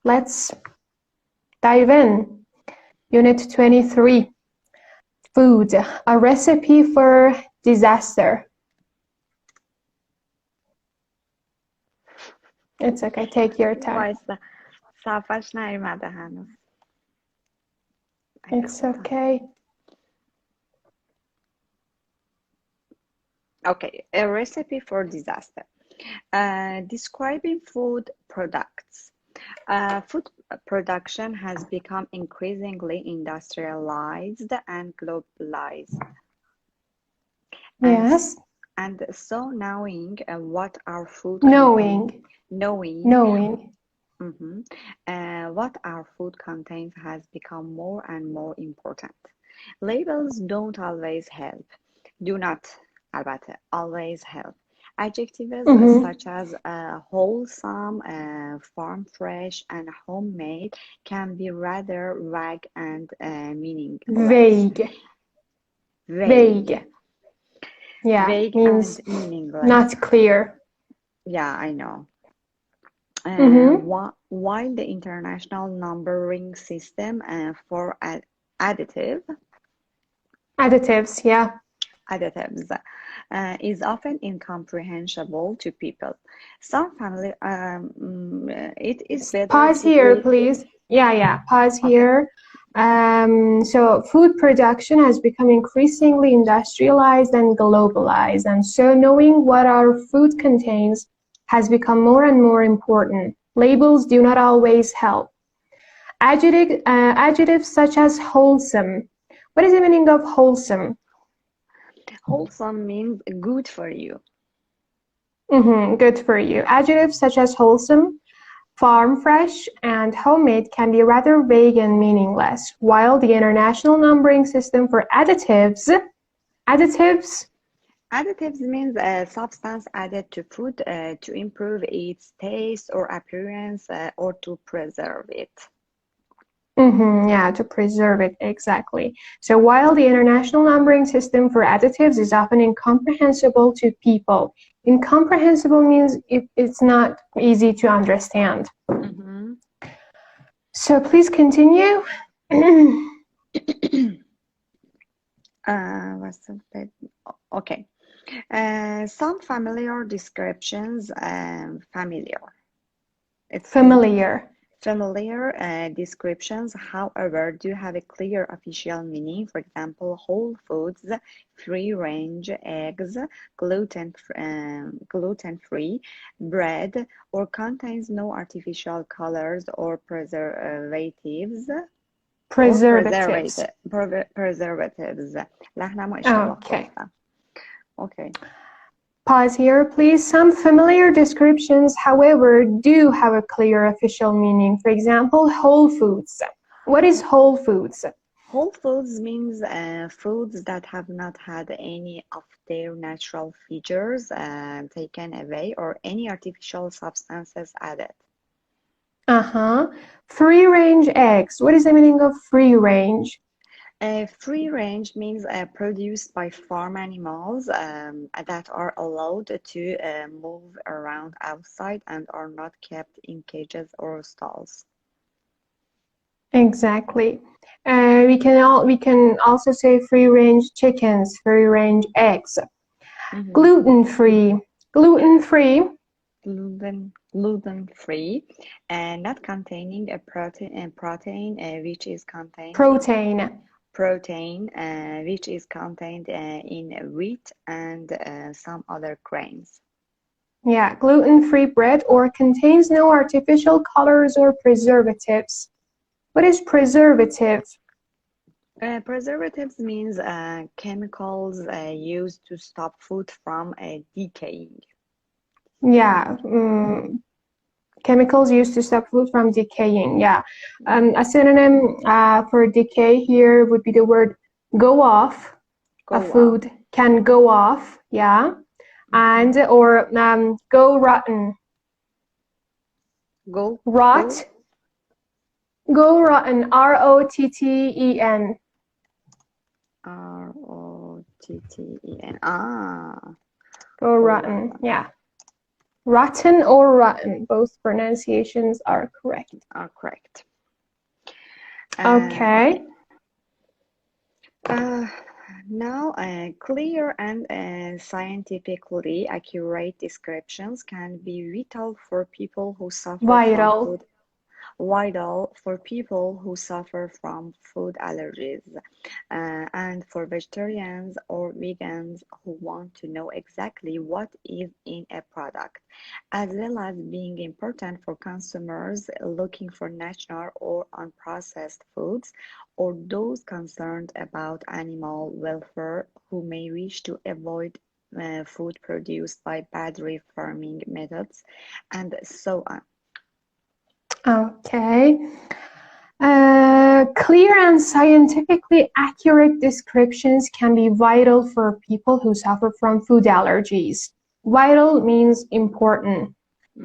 Let's dive in. Unit 23. Food, a recipe for disaster. It's okay, take your time. وایسا صفحش نیومده هنوز. It's okay. Okay, a recipe for disaster. Describing food products. Food production has become increasingly industrialized and globalized. Yes. And so knowing what our food Knowing. what our food contains has become more and more important. Labels don't always help. Do not, البته, always help. Adjectives such as wholesome, farm fresh, and homemade can be rather vague and meaningless. Vague. Yeah, Vague means and meaningless. Not clear. Yeah, I know. While the international numbering system for additives, yeah. Additives is often incomprehensible to people. Some family, it is better Pause to here, read. please. Yeah. Pause Okay. here. So food production has become increasingly industrialized and globalized, and so knowing what our food contains has become more and more important. Labels do not always help. Adjectives such as wholesome. What is the meaning of wholesome? Wholesome means good for you. Good for you. Adjectives such as wholesome, farm fresh, and homemade can be rather vague and meaningless, while the international numbering system for additives means a substance added to food to improve its taste or appearance or to preserve it. Yeah, to preserve it, exactly. So while the international numbering system for additives is often incomprehensible to people, incomprehensible means it's not easy to understand. So please continue. Okay. Some familiar descriptions. Familiar descriptions, however, do have a clear official meaning. For example, whole foods, free-range eggs, gluten-free bread, or contains no artificial colors or preservatives. لحنمو اشتباه گفتم. Okay. Pause here, please. Some familiar descriptions, however, do have a clear official meaning. For example, whole foods. What is whole foods? Whole foods means foods that have not had any of their natural features taken away or any artificial substances added. Free-range eggs. What is the meaning of free-range? Free range means produced by farm animals that are allowed to move around outside and are not kept in cages or stalls. Exactly. We can also say free-range chickens, free-range eggs. Gluten-free. Gluten-free and not containing a protein which is contained which is contained in wheat and some other grains. Yeah, gluten-free bread or contains no artificial colors or preservatives. What is preservative? Preservatives means chemicals used to stop food from decaying. Yeah, chemicals used to stop food from decaying. Yeah, a synonym for decay here would be the word go off. Food can go off. Yeah, and or go rotten. Go rotten. R-O-T-T-E-N. R-O-T-T-E-N. Go rotten. Yeah. Rotten or rotten, both pronunciations are correct. Are correct. Okay. Now, clear and scientifically accurate descriptions can be vital for people who suffer from Vital. food allergies, and for vegetarians or vegans who want to know exactly what is in a product, as well as being important for consumers looking for natural or unprocessed foods, or those concerned about animal welfare who may wish to avoid food produced by battery farming methods, and so on. Okay. Clear and scientifically accurate descriptions can be vital for people who suffer from food allergies. Vital means important.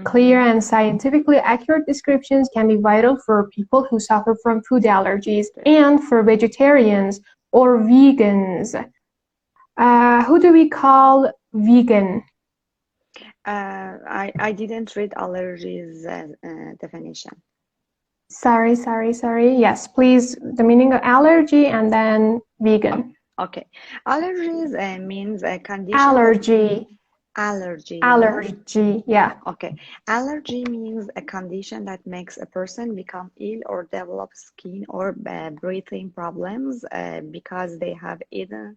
Clear and scientifically accurate descriptions can be vital for people who suffer from food allergies and for vegetarians or vegans. Who do we call vegan? I didn't read allergies definition. Sorry. Yes, please, the meaning of allergy and then vegan. Okay. Allergies means a condition Allergy. allergy, Allergy, yeah. Okay. Allergy means a condition that makes a person become ill or develop skin or breathing problems because they have eaten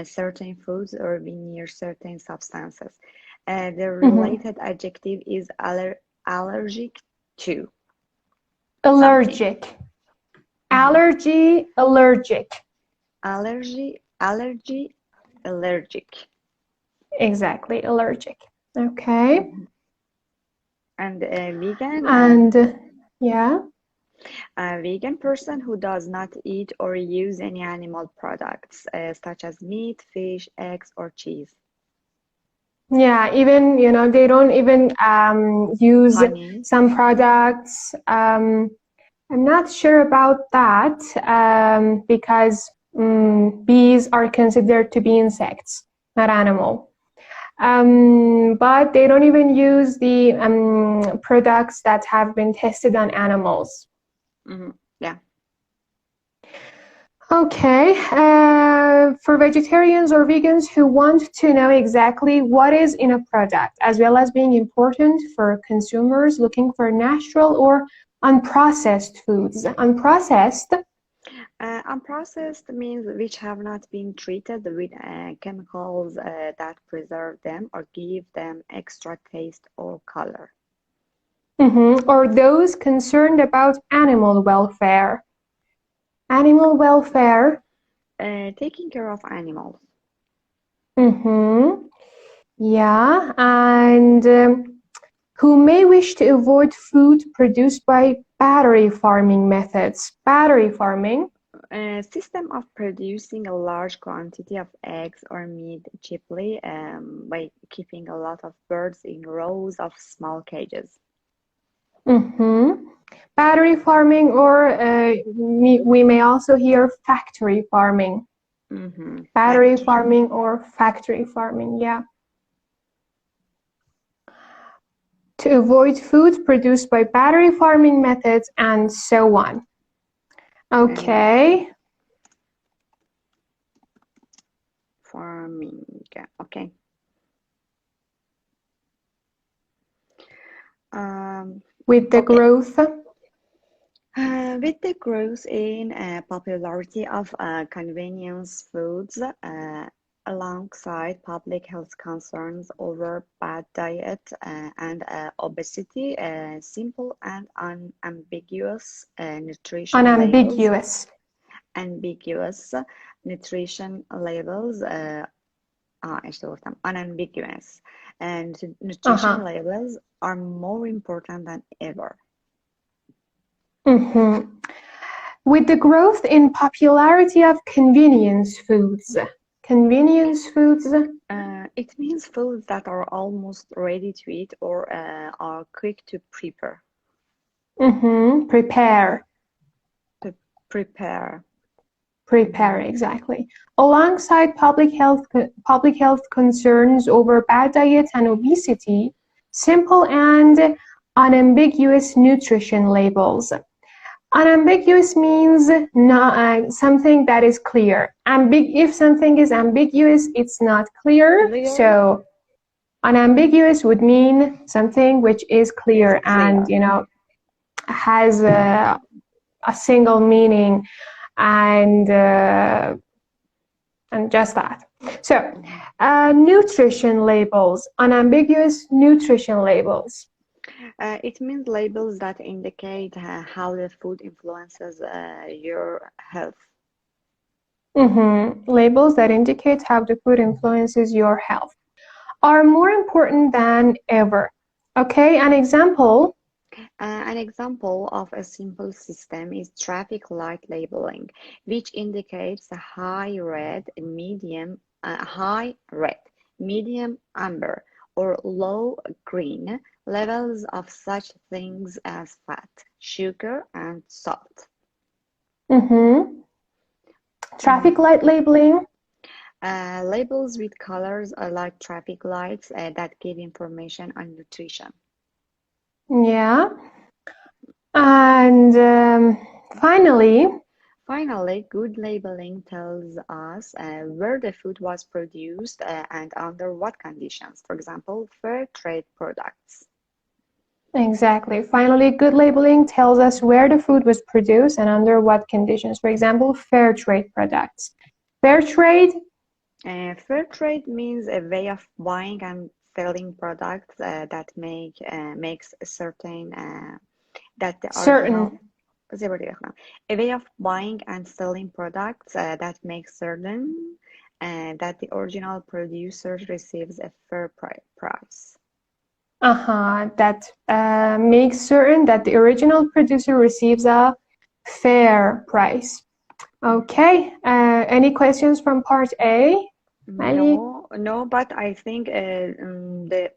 certain foods or been near certain substances. The related adjective is allergic to something. Allergic. Allergy, allergic. Allergy, allergic. Exactly, allergic. Okay. And vegan. And yeah. A vegan person who does not eat or use any animal products, such as meat, fish, eggs, or cheese. Yeah, even, they don't even use Honey. some products. I'm not sure about that because bees are considered to be insects, not animal. But they don't even use the products that have been tested on animals. Yeah. Okay, for vegetarians or vegans who want to know exactly what is in a product, as well as being important for consumers looking for natural or unprocessed foods. Unprocessed means which have not been treated with chemicals that preserve them or give them extra taste or color. Or those concerned about animal welfare. Animal welfare. Taking care of animals. Yeah, and who may wish to avoid food produced by battery farming methods. Battery farming. A system of producing a large quantity of eggs or meat cheaply by keeping a lot of birds in rows of small cages. Battery farming, or we may also hear factory farming. Battery farming or factory farming, yeah. To avoid food produced by battery farming methods and so on. Okay. Farming, okay. With the growth in popularity of convenience foods alongside public health concerns over bad diet and obesity, simple and unambiguous nutrition labels. Ambiguous nutrition labels unambiguous and nutrition labels are more important than ever. With the growth in popularity of convenience foods. Convenience foods? It means foods that are almost ready to eat or are quick to prepare. Prepare. Prepare, exactly. Alongside public health concerns over bad diet and obesity, simple and unambiguous nutrition labels. Unambiguous means not, something that is clear. If something is ambiguous, it's not clear. So unambiguous would mean something which is clear and, has a single meaning and just that. So nutrition labels, unambiguous nutrition labels. It means labels that indicate how the food influences your health. Labels that indicate how the food influences your health are more important than ever. Okay, an example. An example of a simple system is traffic light labeling, which indicates a high red, medium amber, or low green levels of such things as fat, sugar, and salt. Traffic light labeling. Labels with colors are like traffic lights that give information on nutrition. Yeah. And finally, good labeling tells us where the food was produced and under what conditions. For example, fair trade products. Exactly. Finally, good labeling tells us where the food was produced and under what conditions. For example, fair trade products. Fair trade? Fair trade means a way of buying and selling products that makes certain that the original. A way of buying and selling products that makes certain that the original producer receives a fair price. That makes certain that the original producer receives a fair price. Okay. Any questions from part A? No, but I think the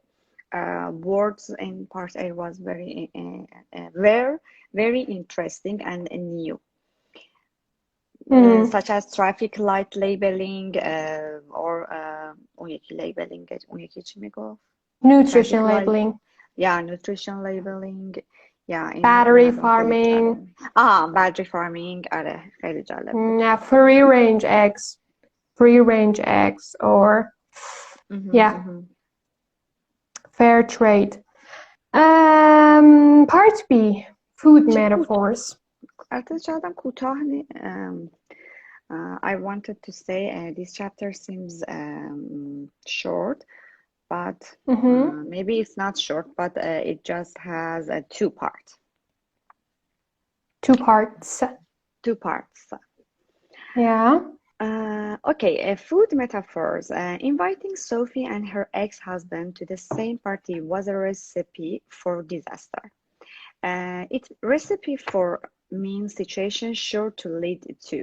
words in part A was very interesting and new. Such as traffic light labeling or اون یکی labeling اون یکی چی میگفت؟ Nutrition labeling. Yeah, nutrition labeling. Yeah, battery farming. battery farming. آره خیلی جالب. Yeah, free range eggs or fair trade. Part B, food metaphors. I wanted to say this chapter seems short, but maybe it's not short, but it just has two parts. Two parts. Yeah. Okay, food metaphors. Inviting Sophie and her ex-husband to the same party was a recipe for disaster. It's recipe for means situation sure to lead to.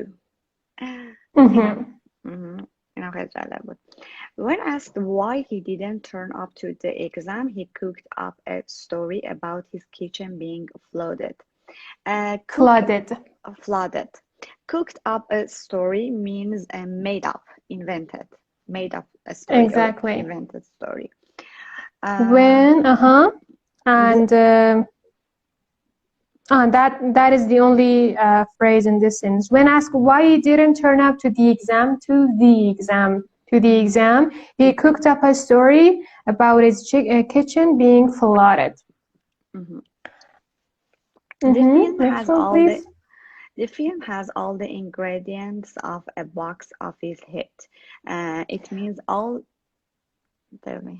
When asked why he didn't turn up to the exam, he cooked up a story about his kitchen being flooded. Flooded. Cooked up a story means made up, invented. Made up a story. Exactly. Or invented story. That is the only phrase in this sentence. When asked why he didn't turn up to the exam, he cooked up a story about his kitchen being flooded. The film has all the ingredients of a box office hit. It means all. Tell me.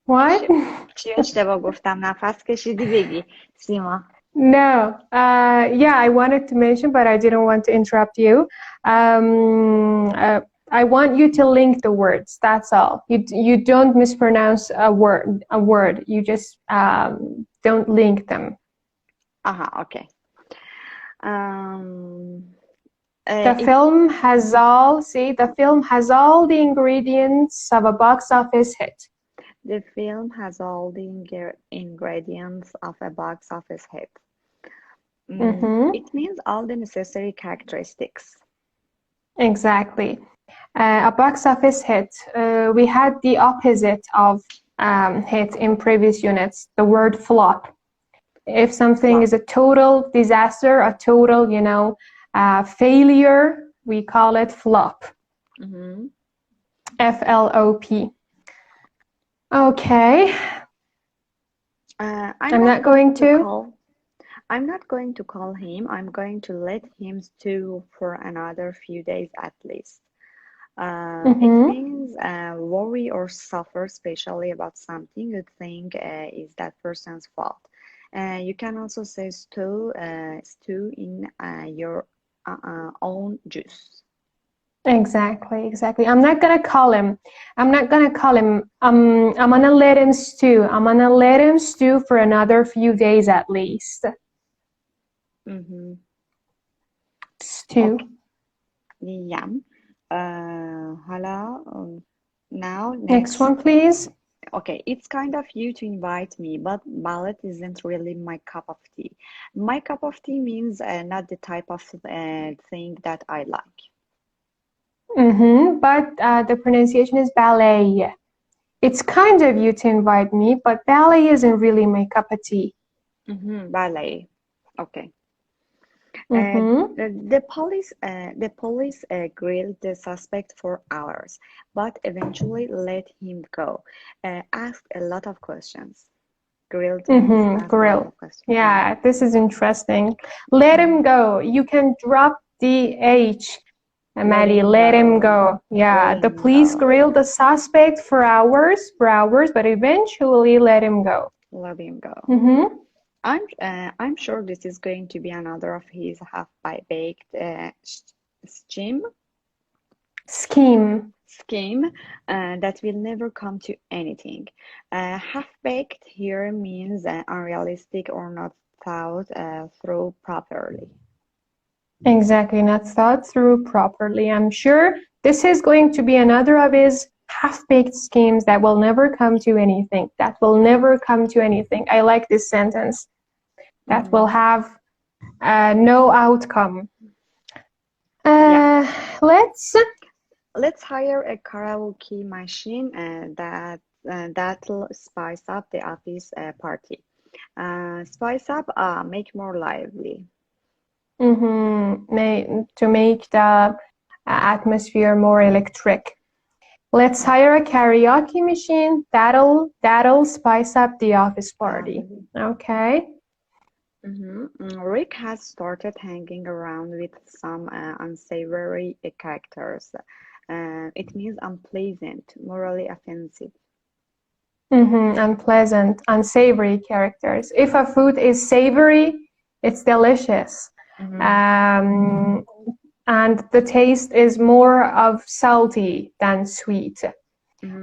What? چی اشتباه گفتم نفس کشیدی بگی سیما. No. Yeah, I wanted to mention, but I didn't want to interrupt you. I want you to link the words. That's all. You don't mispronounce a word. You just don't link them. Okay. The film has all the ingredients of a box office hit. The film has all the ingredients of a box office hit. It means all the necessary characteristics. Exactly. A box office hit. We had the opposite of hit in previous units, the word flop. If something is a total disaster, a total, failure, we call it flop. F-L-O-P. Okay. I'm not going to. I'm not going to call him. I'm going to let him stew for another few days at least. It means worry or suffer, especially about something you think is that person's fault. You can also say stew in your own juice. Exactly. I'm not gonna call him. I'm gonna let him stew. I'm gonna let him stew for another few days at least. Stew. Okay. Yeah. Hala. Now Next one, please. Okay, it's kind of you to invite me, but ballet isn't really my cup of tea. My cup of tea means not the type of thing that I like. But the pronunciation is ballet. It's kind of you to invite me, but ballet isn't really my cup of tea. Ballet. Okay. The police grilled the suspect for hours, but eventually let him go. Asked a lot of questions. Grilled means asked a lot of questions. Yeah, this is interesting. Let him go. You can drop the H. Amali, let him go. Yeah, the police grilled the suspect for hours, but eventually let him go. Let him go. I'm sure this is going to be another of his half-baked scheme that will never come to anything. Half-baked here means unrealistic or not thought through properly. Exactly, not thought through properly. I'm sure this is going to be another of his half-baked schemes that will never come to anything. I like this sentence. That will have no outcome. Let's hire a karaoke machine that'll spice up the office party. Spice up, make more lively. To make the atmosphere more electric. Let's hire a karaoke machine that'll spice up the office party. Okay. Rick has started hanging around with some unsavory characters. It means unpleasant, morally offensive. Unpleasant, unsavory characters. If a food is savory, it's delicious. And the taste is more of salty than sweet.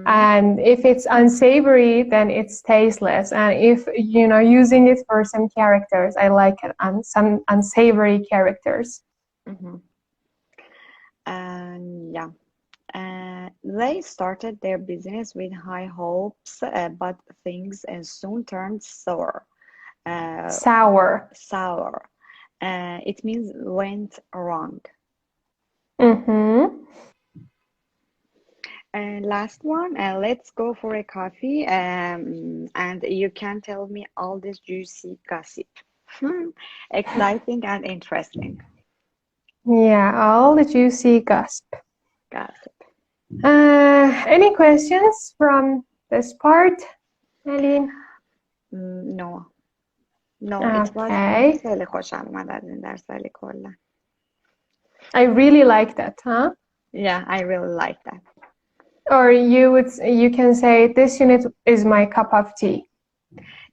And if it's unsavory, then it's tasteless. And if, using it for some characters, I like it, some unsavory characters. They started their business with high hopes, but things soon turned sour. Sour. It means went wrong. Last one, let's go for a coffee, and you can tell me all this juicy gossip. Exciting and interesting. Yeah, all the juicy gossip. Any questions from this part, Aline? No. Okay. خیلی خوشم اومد از این درس ولی کلا. I really like that, huh? Yeah, I really like that. Or you can say this unit is my cup of tea.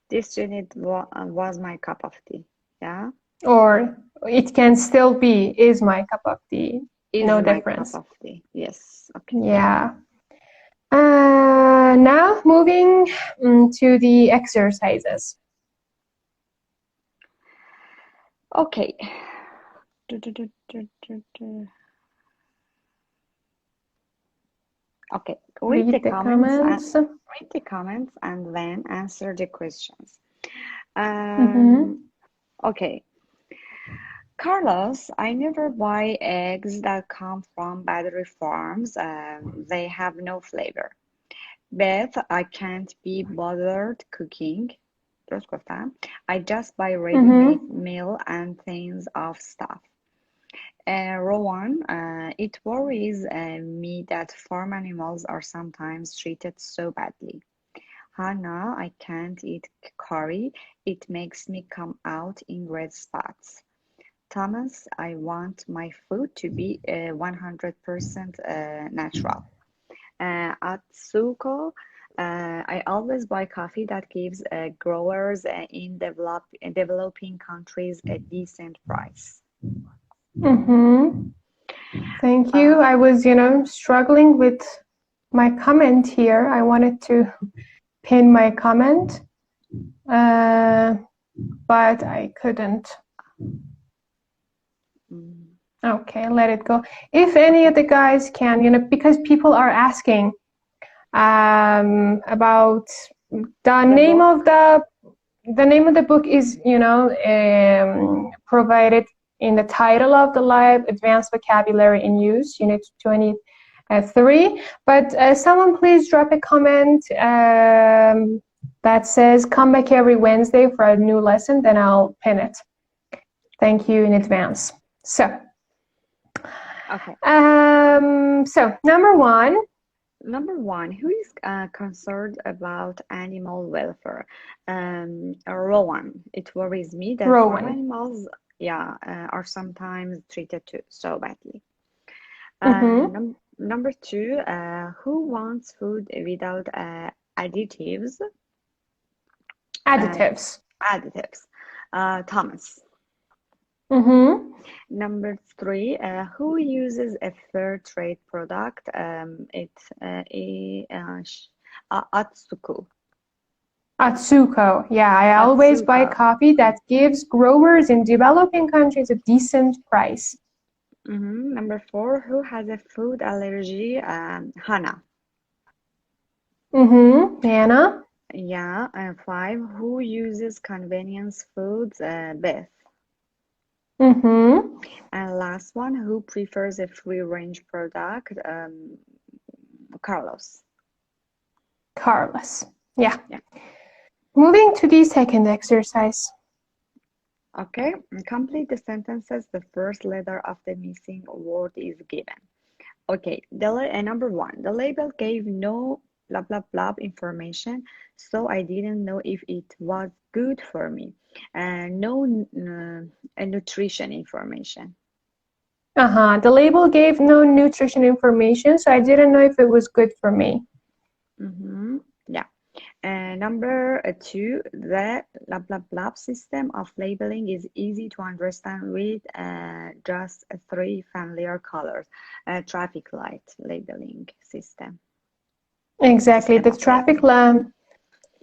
This unit was my cup of tea. Yeah. Or it can still be is my cup of tea. No difference. Cup of tea. Yes. Okay. Yeah. Now moving to the exercises. Okay. Okay, read the comments and then answer the questions. Okay. Carlos, I never buy eggs that come from battery farms. They have no flavor. Beth, I can't be bothered cooking. درست گفتم. I just buy ready-made Mm-hmm. meal and things of stuff. Rowan, it worries me that farm animals are sometimes treated so badly. Hannah, I can't eat curry. It makes me come out in red spots. Thomas, I want my food to be 100% natural. Atsuko, I always buy coffee that gives growers in developing countries a decent price. Mm-hmm. Thank you. Uh, I was, struggling with my comment here. I wanted to pin my comment, but I couldn't. mm, Okay, let it go. If any okay. of the guys can, because people are asking about the The name book? of the book is, provided in the title of the live Advanced Vocabulary in Use, Unit 23. But someone please drop a comment that says, come back every Wednesday for a new lesson, then I'll pin it. Thank you in advance. So, Okay. number one. Number one, who is concerned about animal welfare? Rowan, it worries me that farm Rowan. animals, yeah, are sometimes treated so badly. Mm-hmm. Number two, who wants food without additives? Uh, Additives. additives. Thomas. Mm-hmm. Number three, who uses a fair trade product? Atsuko. Atsuko. Yeah, I always buy Atsuko. coffee that gives growers in developing countries a decent price. Number four, who has a food allergy? Hannah. Mm-hmm. Anna. Yeah. And five, who uses convenience foods? Beth. Mm-hmm. And last one, who prefers a free-range product? Carlos. Carlos. Yeah. Yeah. Moving to the second exercise. Okay. Complete the sentences. The first letter of the missing word is given. Okay, number one, the label gave no blah blah blah information, so I didn't know if it was good for me. No nutrition information. Uh-huh. The label gave no nutrition information, so I didn't know if it was good for me. Yeah. Number two, the blah blah blah system of labeling is easy to understand with just three familiar colors. Traffic light labeling system. Exactly. System The of traffic labeling. lamp.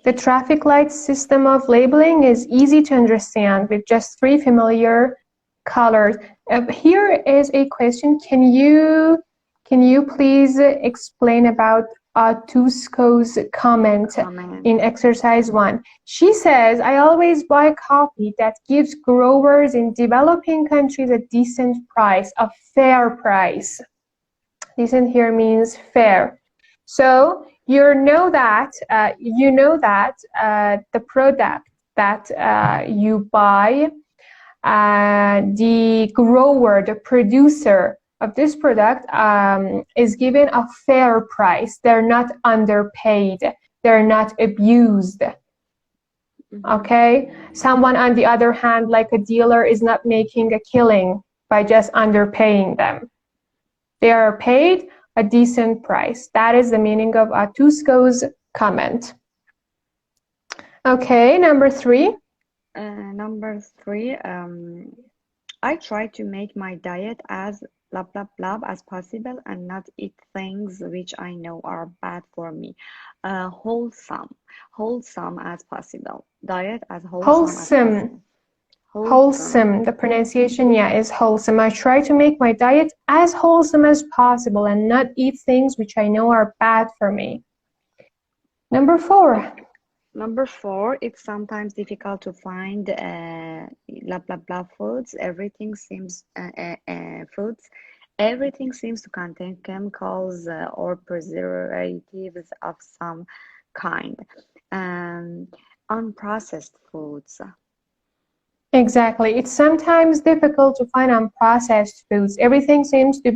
The traffic light system of labeling is easy to understand with just three familiar colors. Here is a question. Can you please explain about Tusko's comment Comment. in exercise 1? She says, I always buy coffee that gives growers in developing countries a decent price, a fair price. Decent here means fair. So you know that the product that you buy, the grower, the producer of this product is given a fair price. They're not underpaid. They're not abused. Okay? Someone, on the other hand, like a dealer, is not making a killing by just underpaying them. They are paid a decent price. That is the meaning of Tusko's comment. Okay, number 3. Number three, I try to make my diet as blah blah blah as possible and not eat things which I know are bad for me. Wholesome as possible. Diet as wholesome as Wholesome. possible. Wholesome. Wholesome. The pronunciation, yeah, is wholesome. I try to make my diet as wholesome as possible and not eat things which I know are bad for me. Number 4. Number four, it's sometimes difficult to find blah blah blah foods. Everything seems foods. Everything seems to contain chemicals or preservatives of some kind. Um, Unprocessed foods. Exactly. It's sometimes difficult to find unprocessed foods. Everything seems to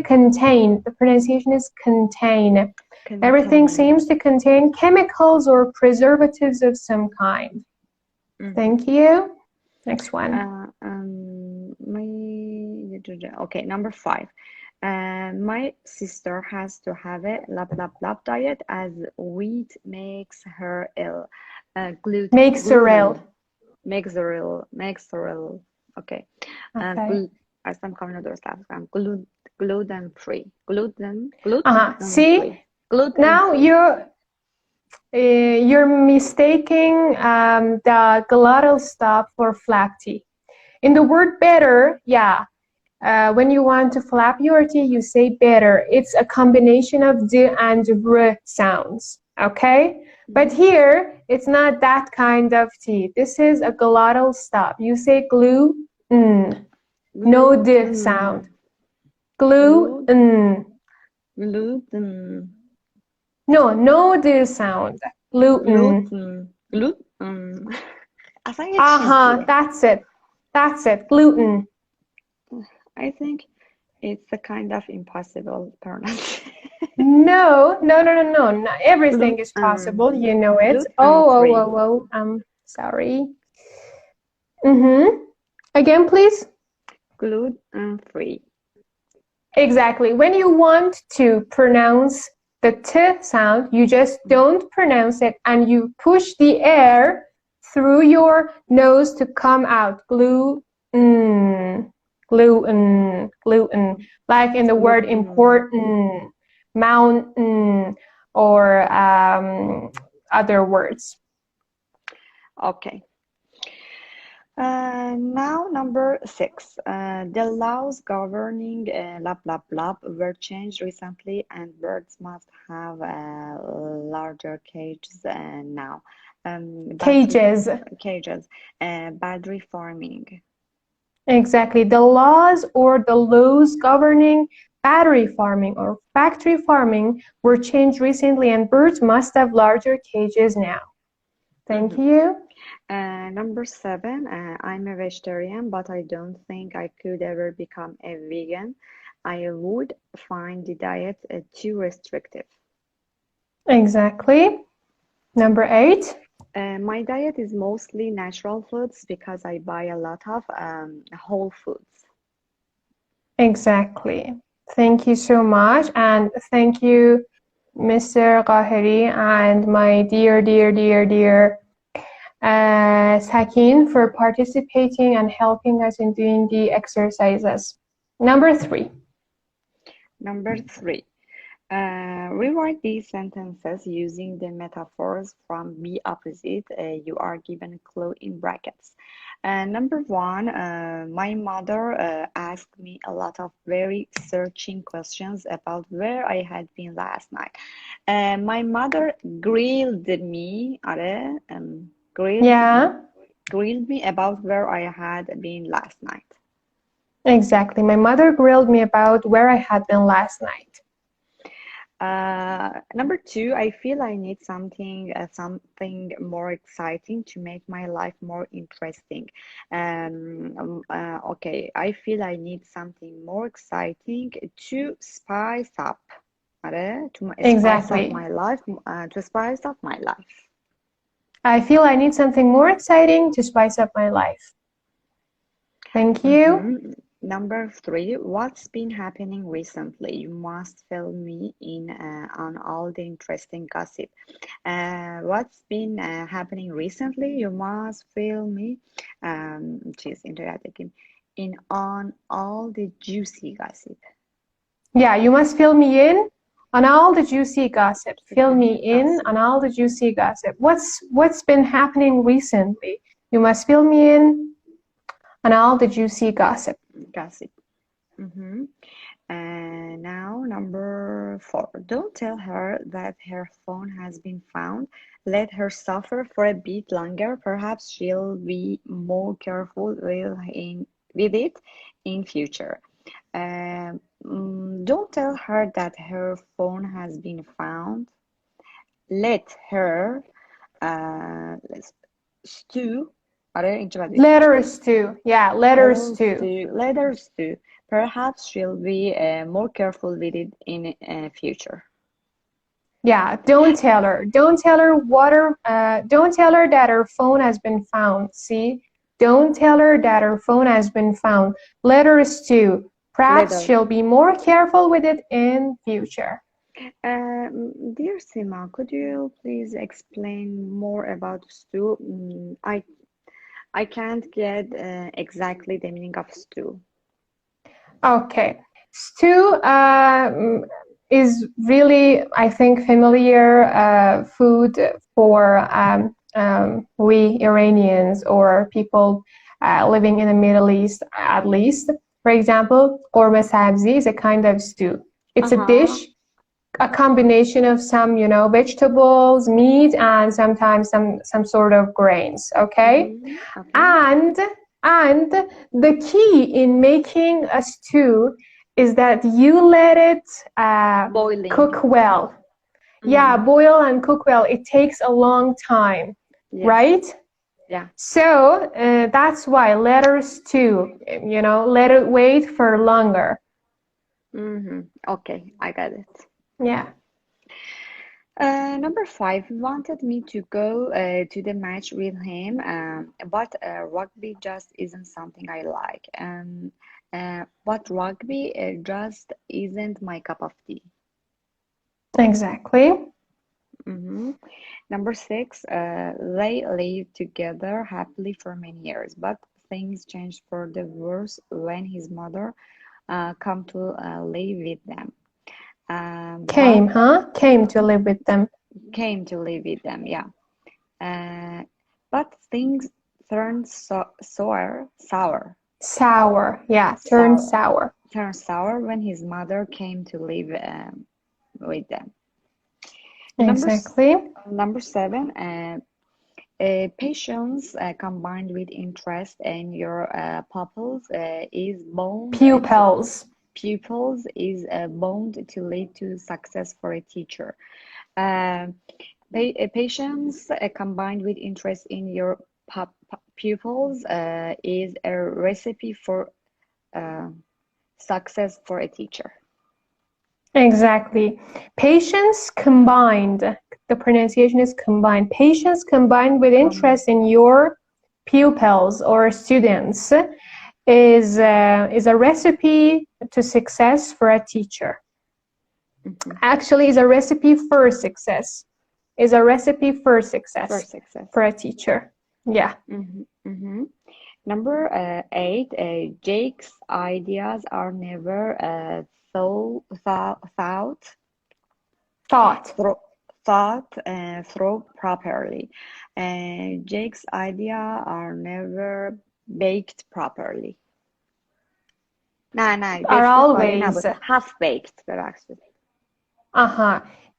contain, the pronunciation is contain. Everything Contain. seems to contain chemicals or preservatives of some kind. Mhm. Thank you. Next one. Okay, number 5. My sister has to have a lap lap lap diet as wheat makes her ill. Gluten Mozzarella. makes her ill. Okay. Okay. Aslan kavanoz dostávkám. Gluten free. See, Gluten now free. you're mistaking the glottal stop for flap T. In the word better, yeah, when you want to flap your T, you say better. It's a combination of D and R sounds, okay? But here, it's not that kind of T. This is a glottal stop. You say glue, no D sound. Gluten. Glue, Gluten. Gluten. no D sound. Gluten. Gluten. Aslında Aha, geçişti. that's it. That's it. Gluten. I think it's a kind of impossible pronunciation. No. Everything is possible. Gluten. You know it. Gluten free. Sorry. Again, please. Gluten free. Exactly. When you want to pronounce the T sound, you just don't pronounce it and you push the air through your nose to come out. Gluten, gluten. Like in the word Gluten. important, mountain, or other words. Okay. Now number 6. The laws governing lab lab lab were changed recently and birds must have larger cages now. Battery Cages. cages, battery farming. Exactly. The laws or the laws governing battery farming or factory farming were changed recently and birds must have larger cages now. Thank Mhm. you. Number 7, I'm a vegetarian, but I don't think I could ever become a vegan. I would find the diet too restrictive. Exactly. Number 8. My diet is mostly natural foods because I buy a lot of whole foods. Exactly. Thank you so much. And thank you, Mr. Qahiri and my dear Sakin for participating and helping us in doing the exercises. Number 3. Number 3, rewrite these sentences using the metaphors from be opposite. You are given a clue in brackets. Number 1, my mother asked me a lot of very searching questions about where I had been last night. My mother grilled me, Yeah. grilled me about where I had been last night. Exactly. My mother grilled me about where I had been last night. Number 2, I feel I need something more exciting to make my life more interesting. Okay, I feel I need something more exciting to spice up. To spice up Exactly. my life. To spice up my life. I feel I need something more exciting to spice up my life. Thank you. Number 3, what's been happening recently? You must fill me in on all the interesting gossip. What's been happening recently? You must fill me, geez, in on all the juicy gossip. Yeah, you must fill me in on all the juicy gossip. Fill me in Gossip, on all the juicy gossip. What's been happening recently? You must fill me in on all the juicy gossip. gossip. Mm-hmm. And now, number 4. Don't tell her that her phone has been found. Let her suffer for a bit longer. Perhaps she'll be more careful with it in future. Don't tell her that her phone has been found. Let her stew. آره اینجا باید بگیم. Letters too. Yeah, letters too. Let her stew. Perhaps she'll be more careful with it in future. Yeah, don't tell her. Don't tell her don't tell her that her phone has been found. See? Don't tell her that her phone has been found. Letters too. Perhaps Letters. she'll be more careful with it in future. Dear Sima, could you please explain more about stew? I can't get exactly the meaning of stew. Okay. Stew is really, I think, familiar food for we Iranians or people living in the Middle East, at least. For example, korma sabzi is a kind of stew. It's a dish, a combination of some, vegetables, meat, and sometimes some sort of grains. Okay, Okay. and the key in making a stew is that you let it Boiling. cook well. Yeah, boil and cook well. It takes a long time, Yes. right? Yeah. So that's why let her stew. Let it wait for longer. Okay, I got it. Yeah. Number 5 wanted me to go to the match with him, but rugby just isn't something I like. But rugby just isn't my cup of tea. Exactly. Number 6, they lived together happily for many years, but things changed for the worse when his mother come to live with them. Came to live with them. Came to live with them, yeah. But things turned sour. Sour, yeah, turned sour. Turned sour when his mother came to live with them. Exactly. Number 7, patience combined with interest in your pupils is bound. Pupils is bound to lead to success for a teacher. Patience combined with interest in your pupils is a recipe for success for a teacher. Exactly. Patience combined, the pronunciation is combined. Patience combined with interest in your pupils or students is a recipe to success for a teacher. Actually, is a recipe for success. Is a recipe for success for a teacher. Yeah. Number 8, Jake's ideas are never thought through properly. Jake's ideas are never baked properly. نه are always half baked ببخشید.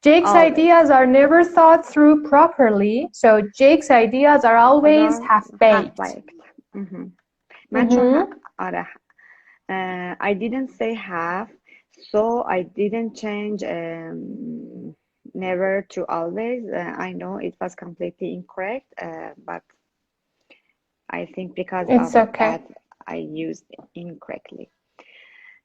Jake's ideas are never thought through properly, so Jake's ideas are always half-baked. من چون I didn't say half, so I didn't change never to always. I know it was completely incorrect, but I think because of that I used it incorrectly.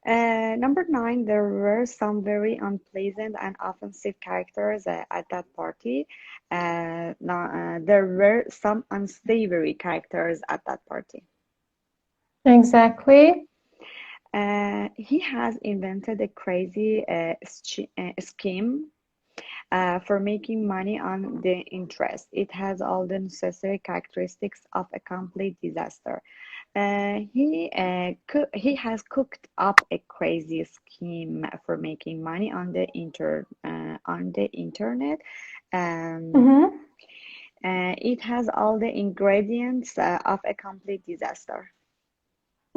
Number 9, there were some very unpleasant and offensive characters at that party. There were some unsavory characters at that party. Exactly. He has invented a crazy scheme for making money on the interest. It has all the necessary characteristics of a complete disaster. He has cooked up a crazy scheme for making money on the internet. It has all the ingredients of a complete disaster.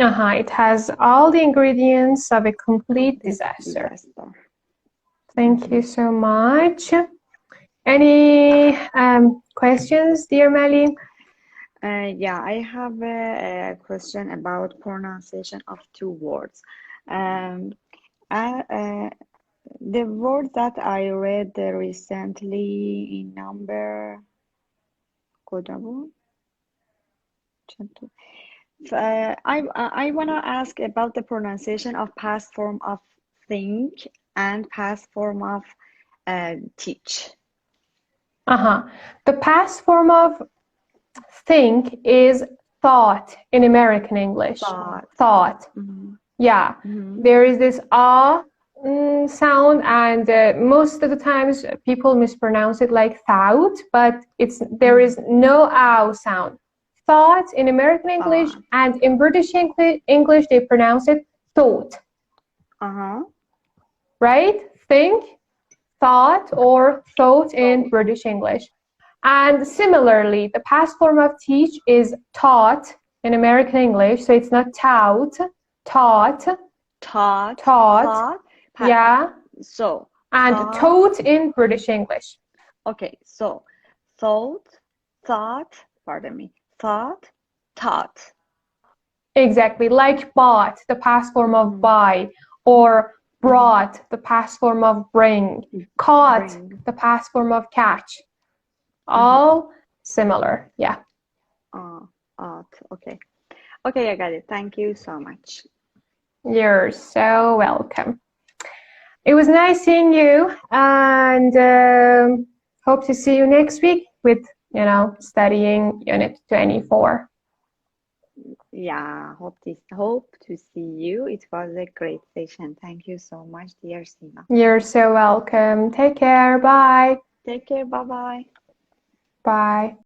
It has all the ingredients of a complete disaster. Thank you so much. Any questions, dear Mali? Yeah, I have a question about pronunciation of 2 words. Um, the word that I read recently in number کجا بود؟ چند تا؟ I want to ask about the pronunciation of past form of think and past form of teach. The past form of think is thought in American English. Thought. Yeah. There is this sound, and most of the times people mispronounce it like thought, but there is no ow sound. Thought in American English, and in British English they pronounce it thought. Right? Think, thought, or thought in British English. And similarly, the past form of teach is taught in American English, so it's not taught, taught. Yeah. So. And taught in British English. Okay, so thought, pardon me, thought, taught. Exactly, like bought, the past form of buy, or brought, the past form of bring, caught, the past form of catch. All similar, yeah. Okay. Okay, I got it. Thank you so much. You're so welcome. It was nice seeing you, and hope to see you next week with, studying Unit 24. Yeah, hope to see you. It was a great session. Thank you so much, dear Sima. You're so welcome. Take care. Bye. Take care. Bye-bye. Bye.